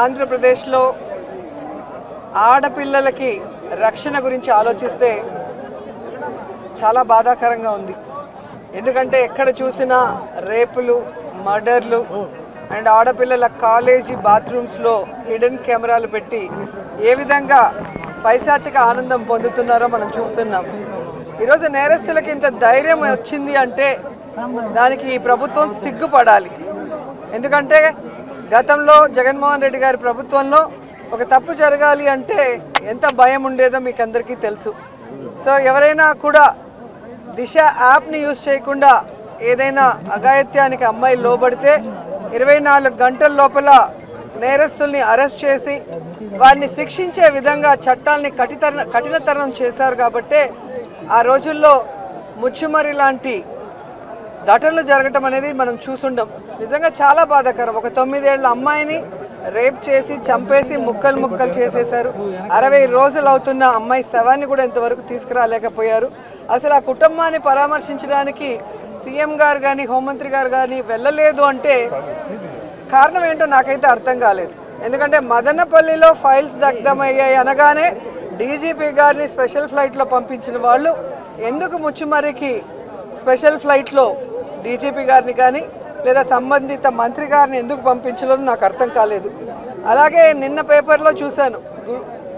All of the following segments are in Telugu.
ఆంధ్రప్రదేశ్లో ఆడపిల్లలకి రక్షణ గురించి ఆలోచిస్తే చాలా బాధాకరంగా ఉంది. ఎందుకంటే ఎక్కడ చూసినా రేపులు, మర్డర్లు అండ్ ఆడపిల్లల కాలేజీ బాత్రూమ్స్లో హిడెన్ కెమెరాలు పెట్టి ఏ విధంగా పైశాచిక ఆనందం పొందుతున్నారో మనం చూస్తున్నాం. ఈరోజు నేరస్తులకి ఇంత ధైర్యం వచ్చింది అంటే దానికి ఈ ప్రభుత్వం సిగ్గుపడాలి. ఎందుకంటే గతంలో జగన్మోహన్ రెడ్డి గారి ప్రభుత్వంలో ఒక తప్పు జరగాలి అంటే ఎంత భయం ఉండేదో మీకు అందరికీ తెలుసు. సో ఎవరైనా కూడా దిశ యాప్ని యూజ్ చేయకుండా ఏదైనా అఘాయిత్యానికి అమ్మాయి లోబడితే 24 గంటల లోపల నేరస్తుల్ని అరెస్ట్ చేసి వారిని శిక్షించే విధంగా చట్టాలని కఠినతరం చేశారు. కాబట్టే ఆ రోజుల్లో ముచ్చుమరి లాంటి ఘటనలు జరగటం అనేది మనం చూసుండం. నిజంగా చాలా బాధాకరం. ఒక 9 ఏళ్ల అమ్మాయిని రేప్ చేసి చంపేసి ముక్కలు ముక్కలు చేసేశారు. 60 రోజులు అవుతున్న అమ్మాయి శవాన్ని కూడా ఇంతవరకు తీసుకురాలేకపోయారు. అసలు ఆ కుటుంబాన్ని పరామర్శించడానికి సీఎం గారు కానీ హోంమంత్రి గారు కానీ వెళ్ళలేదు అంటే కారణం ఏంటో నాకైతే అర్థం కాలేదు. ఎందుకంటే మదనపల్లిలో ఫైల్స్ దగ్ధమయ్యాయి అనగానే డీజీపీ గారిని స్పెషల్ ఫ్లైట్లో పంపించిన వాళ్ళు ఎందుకు ముచ్చుమరికి స్పెషల్ ఫ్లైట్లో డీజీపీ గారిని కానీ లేదా సంబంధిత మంత్రి గారిని ఎందుకు పంపించలేదు నాకు అర్థం కాలేదు. అలాగే నిన్న పేపర్లో చూశాను,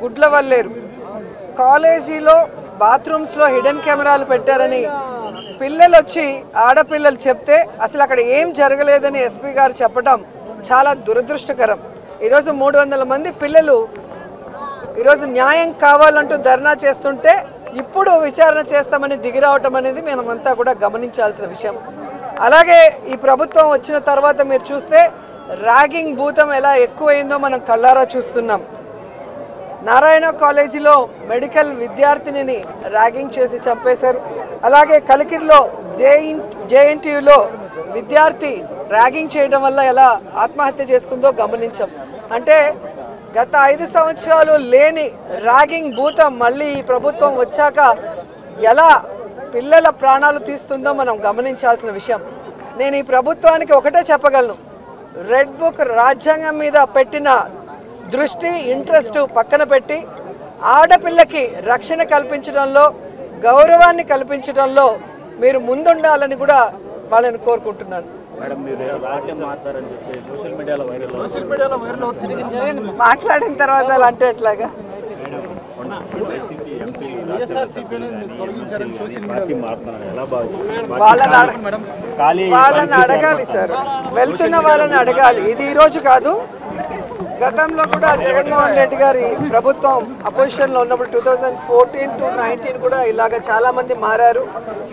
గుడ్లవల్లేరు కాలేజీలో బాత్రూమ్స్లో హిడెన్ కెమెరాలు పెట్టారని పిల్లలు వచ్చి ఆడపిల్లలు చెప్తే అసలు అక్కడ ఏం జరగలేదని ఎస్పీ గారు చెప్పడం చాలా దురదృష్టకరం. ఈరోజు 300 మంది పిల్లలు ఈరోజు న్యాయం కావాలంటూ ధర్నా చేస్తుంటే ఇప్పుడు విచారణ చేస్తామని దిగిరావటం అనేది మనమంతా కూడా గమనించాల్సిన విషయం. అలాగే ఈ ప్రభుత్వం వచ్చిన తర్వాత మీరు చూస్తే ర్యాగింగ్ భూతం ఎలా ఎక్కువైందో మనం కళ్ళారా చూస్తున్నాం. నారాయణ కాలేజీలో మెడికల్ విద్యార్థినిని ర్యాగింగ్ చేసి చంపేశారు. అలాగే కలికిరిలో జేఎన్టీయూలో విద్యార్థి ర్యాగింగ్ చేయడం వల్ల ఎలా ఆత్మహత్య చేసుకుందో గమనించాం. అంటే గత 5 సంవత్సరాలు లేని ర్యాగింగ్ భూతం మళ్ళీ ఈ ప్రభుత్వం వచ్చాక ఎలా పిల్లల ప్రాణాలు తీస్తుందో మనం గమనించాల్సిన విషయం. నేను ఈ ప్రభుత్వానికి ఒకటే చెప్పగలను, రెడ్ బుక్ రాజ్యాంగం మీద పెట్టిన దృష్టి ఇంట్రెస్ట్ పక్కన పెట్టి ఆడపిల్లకి రక్షణ కల్పించడంలో గౌరవాన్ని కల్పించడంలో మీరు ముందుండాలని కూడా వాళ్ళని కోరుకుంటున్నాను. మాట్లాడిన తర్వాత అలా అంటే ఎట్లాగా వాళ్ళని అడగాలి సార్, వెళ్తున్న వాళ్ళని అడగాలి. ఇది ఈరోజు కాదు, గతంలో కూడా జగన్మోహన్ రెడ్డి గారి ప్రభుత్వం అపోజిషన్లో ఉన్నప్పుడు 2014 to 19 కూడా ఇలాగ చాలామంది మారారు.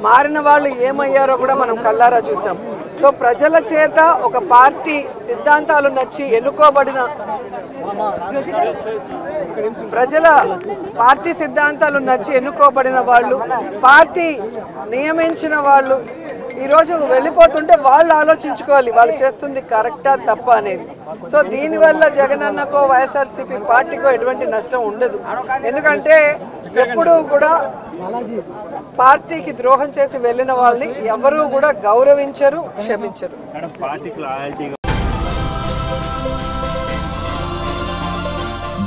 మారిన వాళ్ళు ఏమయ్యారో కూడా మనం కళ్ళారా చూసాం. సో ప్రజల చేత ఒక పార్టీ సిద్ధాంతాలు నచ్చి ఎన్నుకోబడిన పార్టీ సిద్ధాంతాలు నచ్చి ఎన్నుకోబడిన వాళ్ళు, పార్టీ నియమించిన వాళ్ళు ఈరోజు వెళ్ళిపోతుంటే వాళ్ళు ఆలోచించుకోవాలి వాళ్ళు చేస్తుంది కరెక్టా తప్ప అనేది. సో దీనివల్ల జగనన్నకో వైఎస్ఆర్సీపీ పార్టీకో ఎటువంటి నష్టం ఉండదు. ఎందుకంటే ఎప్పుడూ కూడా పార్టీకి ద్రోహం చేసి వెళ్ళిన వాళ్ళని ఎవరూ కూడా గౌరవించరు, క్షమించరు.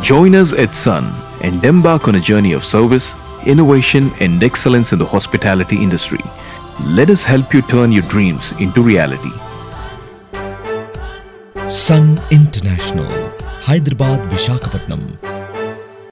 Join us at Sun and embark on a journey of service, innovation and excellence in the hospitality industry. Let us help you turn your dreams into reality. Sun International, Hyderabad, Visakhapatnam.